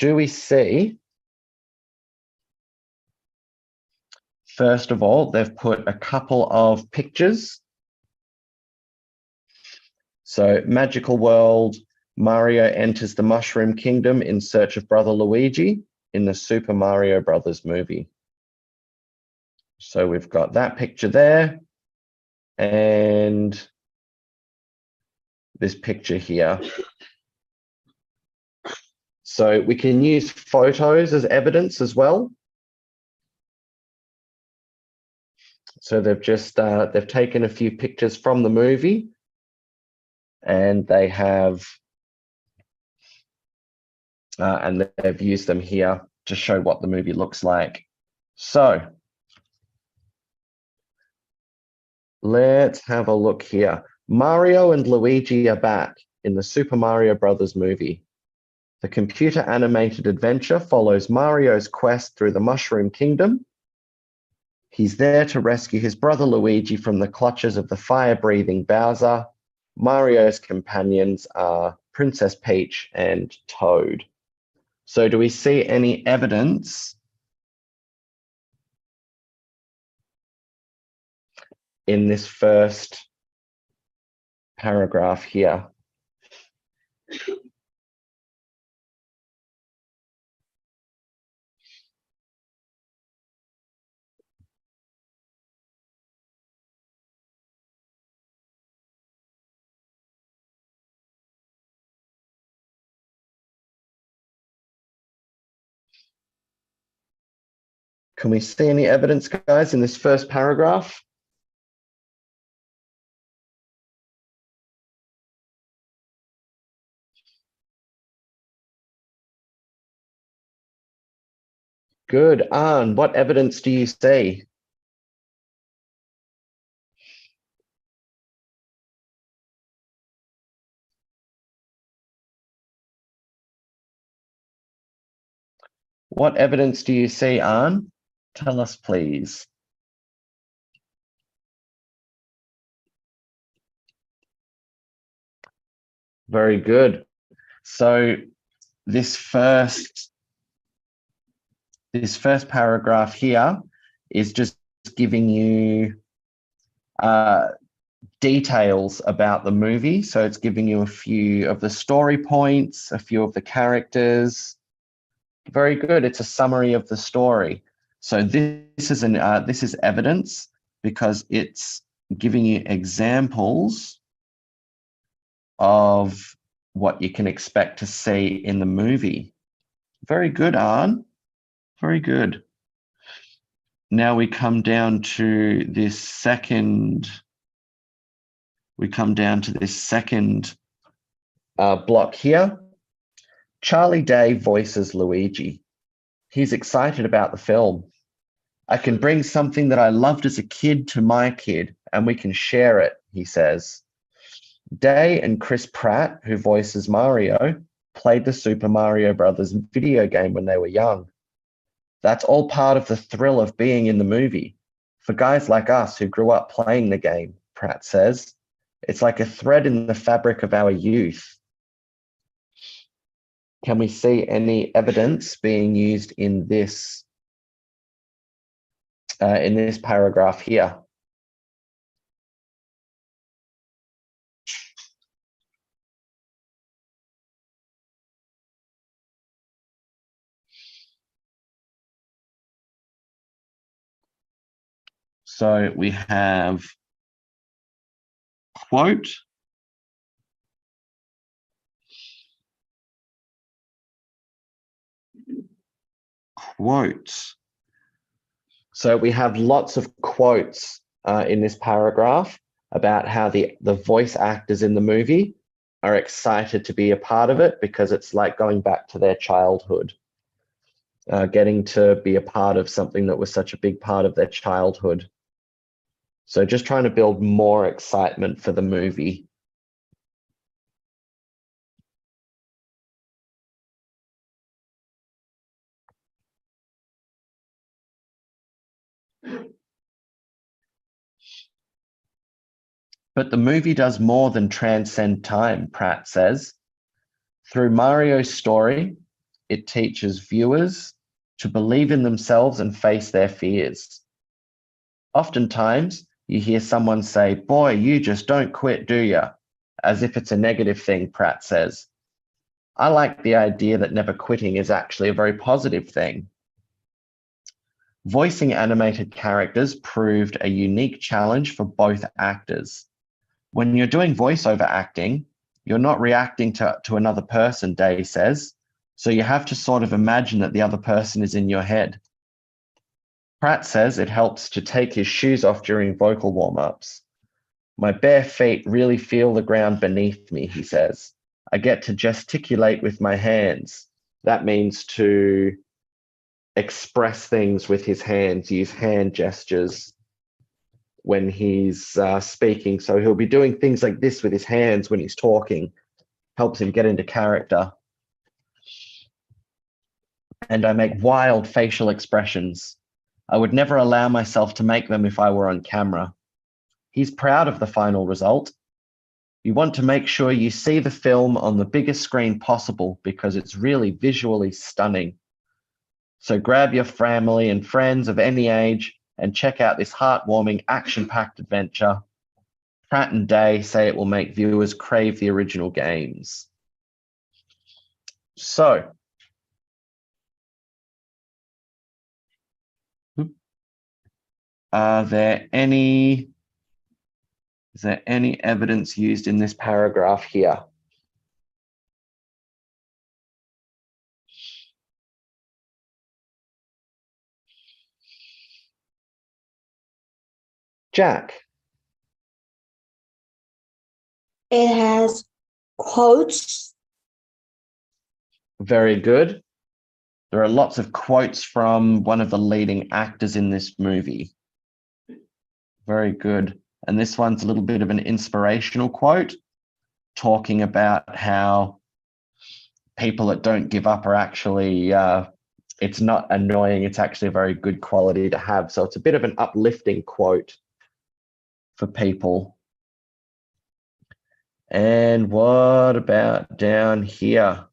do we see, first of all, they've put a couple of pictures. So magical world, Mario enters the Mushroom Kingdom in search of brother Luigi in the Super Mario Brothers movie. So we've got that picture there and this picture here. So we can use photos as evidence as well. So they've just they've taken a few pictures from the movie and they have and they've used them here to show what the movie looks like. So let's have a look here. Mario and Luigi are back in the Super Mario Brothers movie. The computer animated adventure follows Mario's quest through the Mushroom Kingdom. He's there to rescue his brother Luigi from the clutches of the fire-breathing Bowser. Mario's companions are Princess Peach and Toad. So do we see any evidence in this first paragraph here? Can we see any evidence, guys, in this first paragraph? Good. Arne, what evidence do you see? What evidence do you see, Arne? Tell us, please. Very good. So this first paragraph here is just giving you details about the movie. So it's giving you a few of the story points, a few of the characters. Very good. It's a summary of the story. So this is evidence because it's giving you examples of what you can expect to see in the movie. Very good, Arne. Very good. Now we come down to this second. Block here. Charlie Day voices Luigi. He's excited about the film. I can bring something that I loved as a kid to my kid, and we can share it, he says. Day and Chris Pratt, who voices Mario, played the Super Mario Brothers video game when they were young. That's all part of the thrill of being in the movie. For guys like us who grew up playing the game, Pratt says, it's like a thread in the fabric of our youth. Can we see any evidence being used in this paragraph here? So we have quote, quotes. So we have lots of quotes in this paragraph about how the voice actors in the movie are excited to be a part of it because it's like going back to their childhood, getting to be a part of something that was such a big part of their childhood. So just trying to build more excitement for the movie. But the movie does more than transcend time, Pratt says. Through Mario's story, it teaches viewers to believe in themselves and face their fears. Oftentimes, you hear someone say, "Boy, you just don't quit, do you?" As if it's a negative thing, Pratt says. I like the idea that never quitting is actually a very positive thing. Voicing animated characters proved a unique challenge for both actors. When you're doing voiceover acting, you're not reacting to another person, Day says, so you have to sort of imagine that the other person is in your head. Pratt says it helps to take his shoes off during vocal warm-ups. My bare feet really feel the ground beneath me, he says. I get to gesticulate with my hands. That means to express things with his hands, use hand gestures when he's speaking. So he'll be doing things like this with his hands when he's talking, helps him get into character. And I make wild facial expressions. I would never allow myself to make them if I were on camera. He's proud of the final result. You want to make sure you see the film on the biggest screen possible because it's really visually stunning. So grab your family and friends of any age and check out this heartwarming, action-packed adventure. Pratt and Day say it will make viewers crave the original games. So, is there any evidence used in this paragraph here? Jack. It has quotes. Very good. There are lots of quotes from one of the leading actors in this movie. Very good. And this one's a little bit of an inspirational quote, talking about how people that don't give up are actually, it's not annoying, it's actually a very good quality to have. So it's a bit of an uplifting quote for people. And what about down here?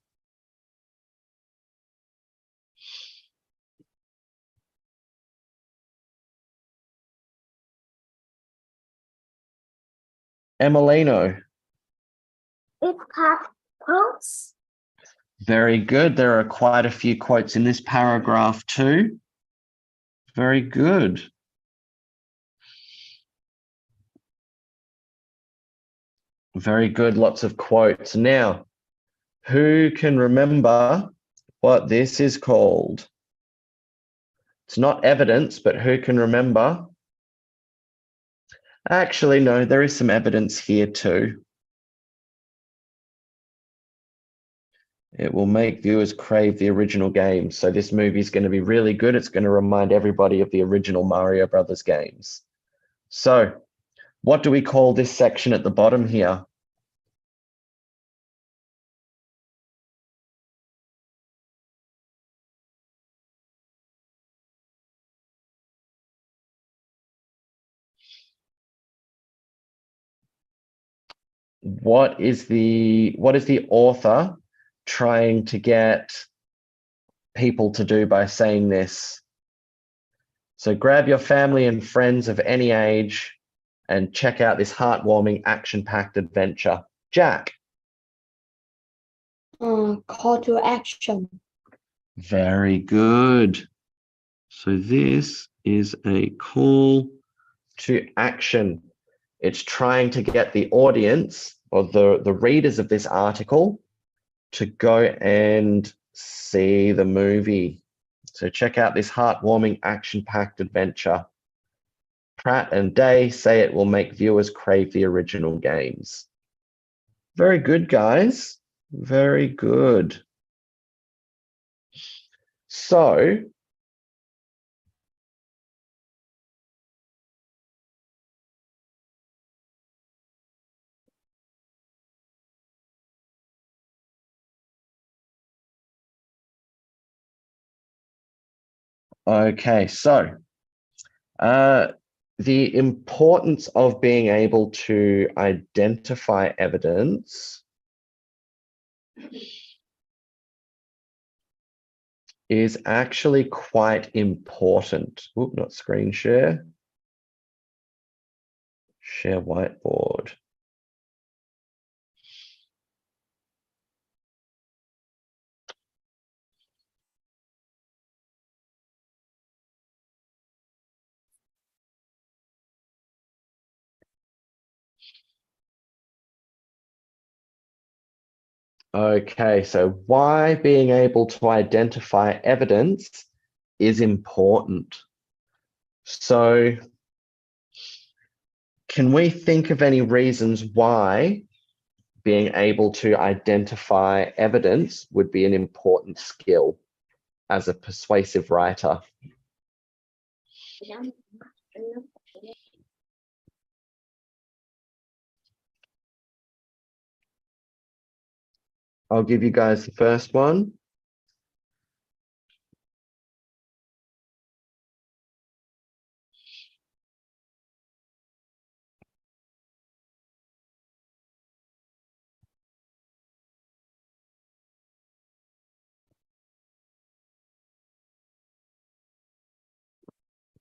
Emilino. It has quotes. Very good. There are quite a few quotes in this paragraph too. Very good. Very good. Lots of quotes. Now, who can remember what this is called? It's not evidence, but who can remember? Actually, no, there is some evidence here too. It will make viewers crave the original games. So this movie is going to be really good. It's going to remind everybody of the original Mario Brothers games. So what do we call this section at the bottom here? What is the author trying to get people to do by saying this? So grab your family and friends of any age and check out this heartwarming, action-packed adventure. Jack. Call to action. Very good. So this is a call to action. It's trying to get the audience or the readers of this article to go and see the movie. So check out this heartwarming, action-packed adventure. Pratt and Day say it will make viewers crave the original games. Very good, guys. Very good. So, okay, so the importance of being able to identify evidence is actually quite important. Oop, not screen share. Share whiteboard. Okay, so why being able to identify evidence is important. So can we think of any reasons why being able to identify evidence would be an important skill as a persuasive writer? I'll give you guys the first one.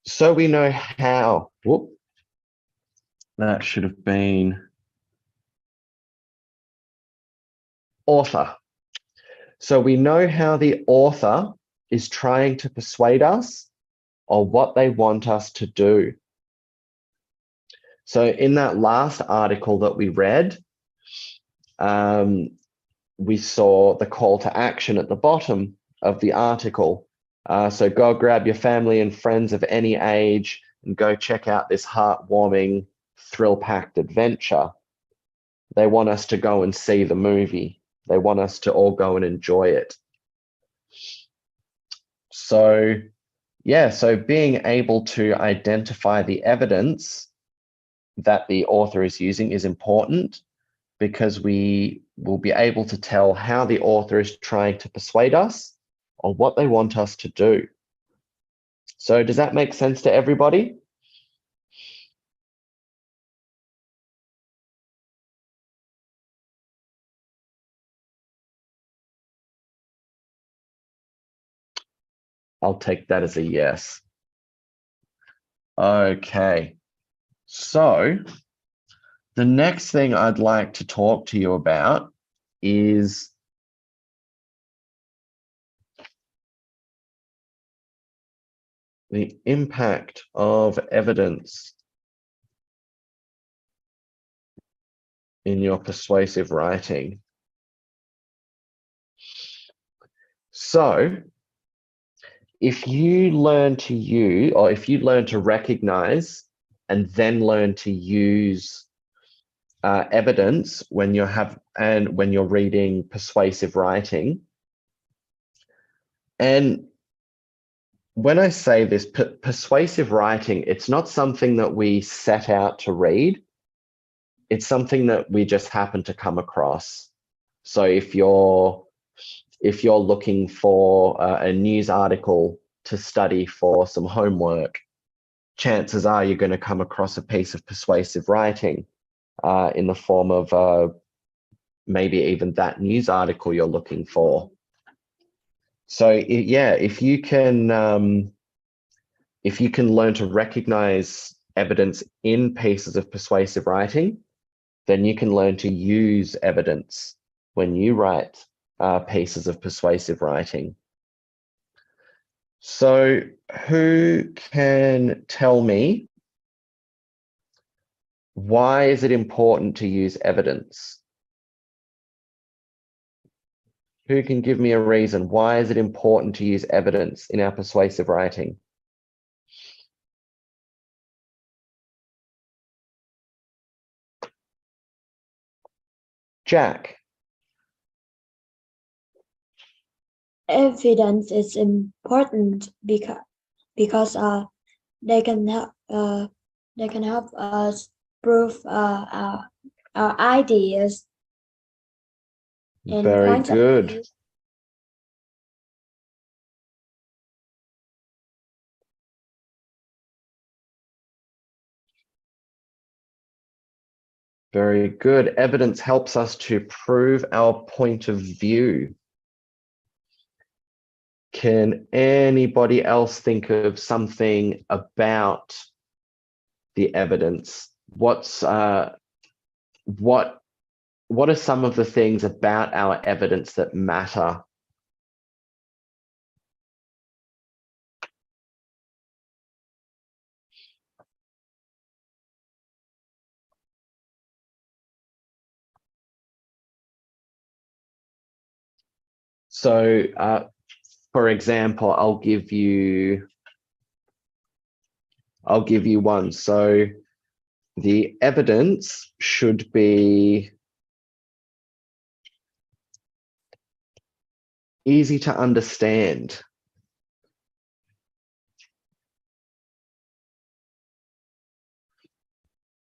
So we know how. Whoop. That should have been author. So we know how the author is trying to persuade us of what they want us to do. So in that last article that we read, we saw the call to action at the bottom of the article. So go grab your family and friends of any age and go check out this heartwarming, thrill-packed adventure. They want us to go and see the movie. They want us to all go and enjoy it. So, yeah, so being able to identify the evidence that the author is using is important because we will be able to tell how the author is trying to persuade us on what they want us to do. So does that make sense to everybody? I'll take that as a yes. Okay, so the next thing I'd like to talk to you about is the impact of evidence in your persuasive writing. So if you learn to use, or if you learn to recognize and then learn to use evidence when you're reading persuasive writing, and when I say this, persuasive writing, it's not something that we set out to read. It's something that we just happen to come across. So if you're looking for a news article to study for some homework, chances are you're going to come across a piece of persuasive writing in the form of maybe even that news article you're looking for. So yeah, if you can learn to recognize evidence in pieces of persuasive writing, then you can learn to use evidence when you write pieces of persuasive writing. So who can tell me, why is it important to use evidence? Who can give me a reason? Why is it important to use evidence in our persuasive writing? Jack. Evidence is important because they can help us prove our ideas and Very points of good. view. Very good. Evidence helps us to prove our point of view. Can anybody else think of something about the evidence? What are some of the things about our evidence that matter? So, for example, I'll give you one. So the evidence should be easy to understand.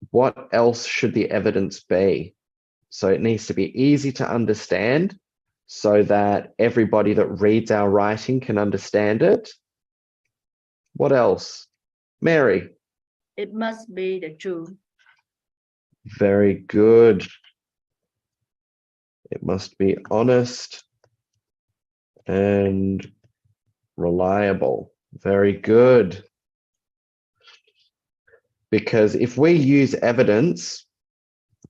What else should the evidence be? So it needs to be easy to understand so that everybody that reads our writing can understand it. What else? Mary? It must be the truth. Very good. It must be honest and reliable. Very good. Because if we use evidence,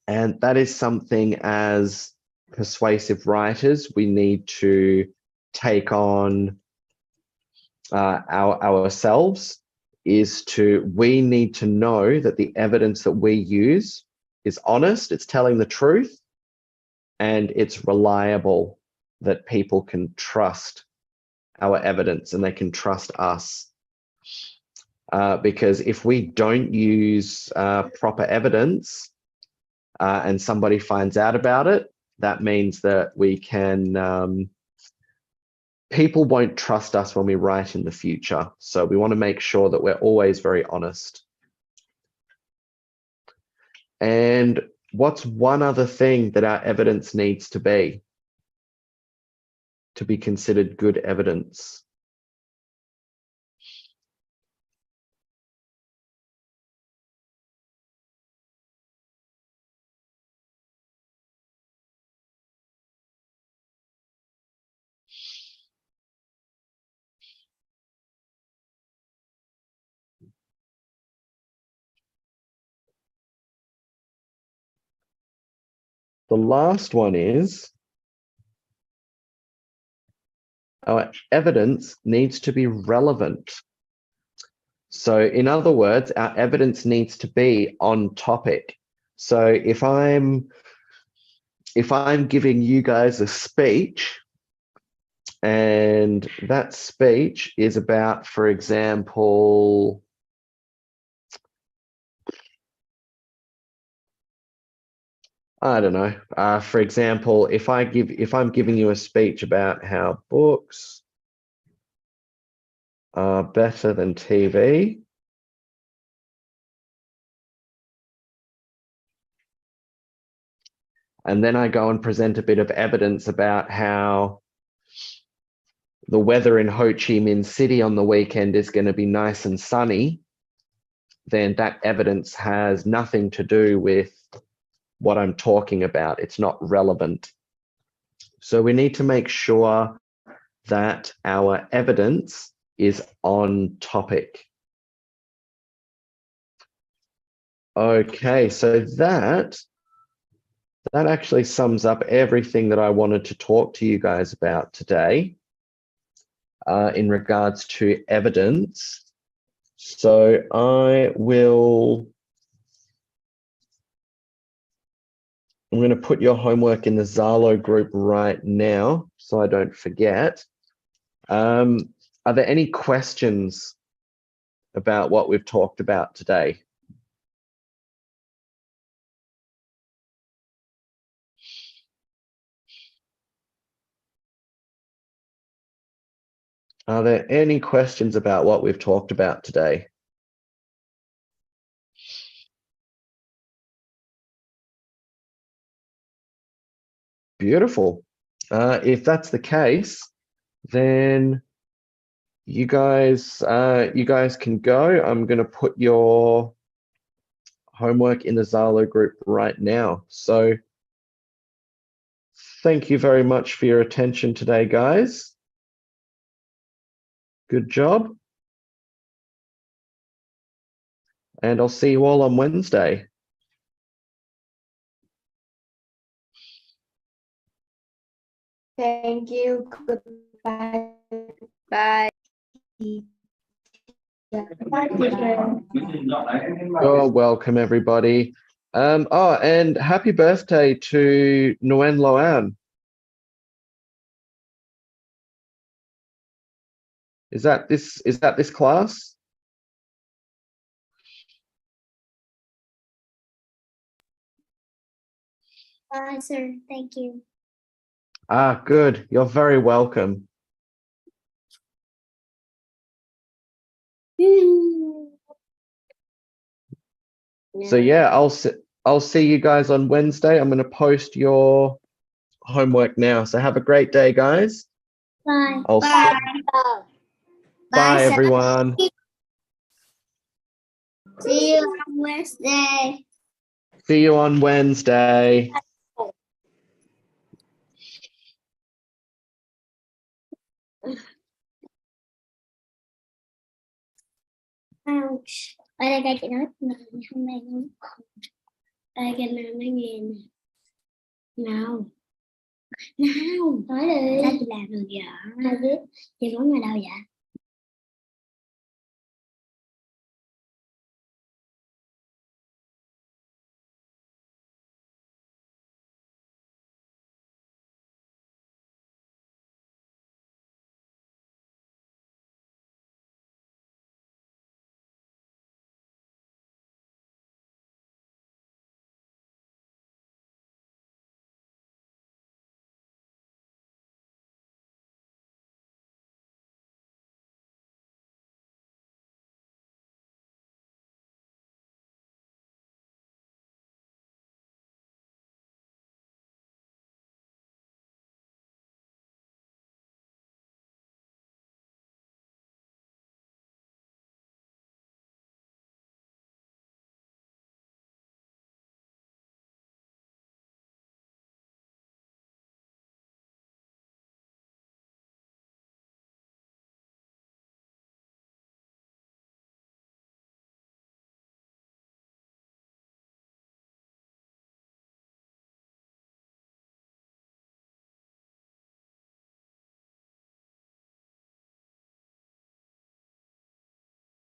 and that is something as persuasive writers, we need to take on ourselves, we need to know that the evidence that we use is honest, it's telling the truth, and it's reliable, that people can trust our evidence and they can trust us. Because if we don't use proper evidence and somebody finds out about it, that means that we can, people won't trust us when we write in the future. So we want to make sure that we're always very honest. And what's one other thing that our evidence needs to be considered good evidence? The last one is our evidence needs to be relevant. So in other words, our evidence needs to be on topic. So if I'm giving you guys a speech, and that speech is about, for example, I don't know. For example, if I'm giving you a speech about how books are better than TV, and then I go and present a bit of evidence about how the weather in Ho Chi Minh City on the weekend is going to be nice and sunny, then that evidence has nothing to do with what I'm talking about. It's not relevant. So we need to make sure that our evidence is on topic. Okay, so that actually sums up everything that I wanted to talk to you guys about today in regards to evidence. So I'm going to put your homework in the Zalo group right now so I don't forget. Are there any questions about what we've talked about today? Are there any questions about what we've talked about today? Beautiful. If that's the case, then you guys can go. I'm going to put your homework in the Zalo group right now. So thank you very much for your attention today, guys. Good job. And I'll see you all on Wednesday. Thank you. Goodbye. Bye. Bye, teacher. You're welcome, everybody. Oh, and happy birthday to Nguyen Loan. Is that this class? Sir, thank you. Ah, good. You're very welcome. So yeah, I'll see you guys on Wednesday. I'm going to post your homework now. So have a great day, guys. Bye. I'll Bye. Bye, sir. everyone. See you on Wednesday. See you on Wednesday. Ouch. Ở đây các chị nói không đây không. Ở đây cái nào nói nghe nè. Nào. Nào. Nói đi. Sao chị làm được vậy? Đâu biết. Chị có người đâu vậy?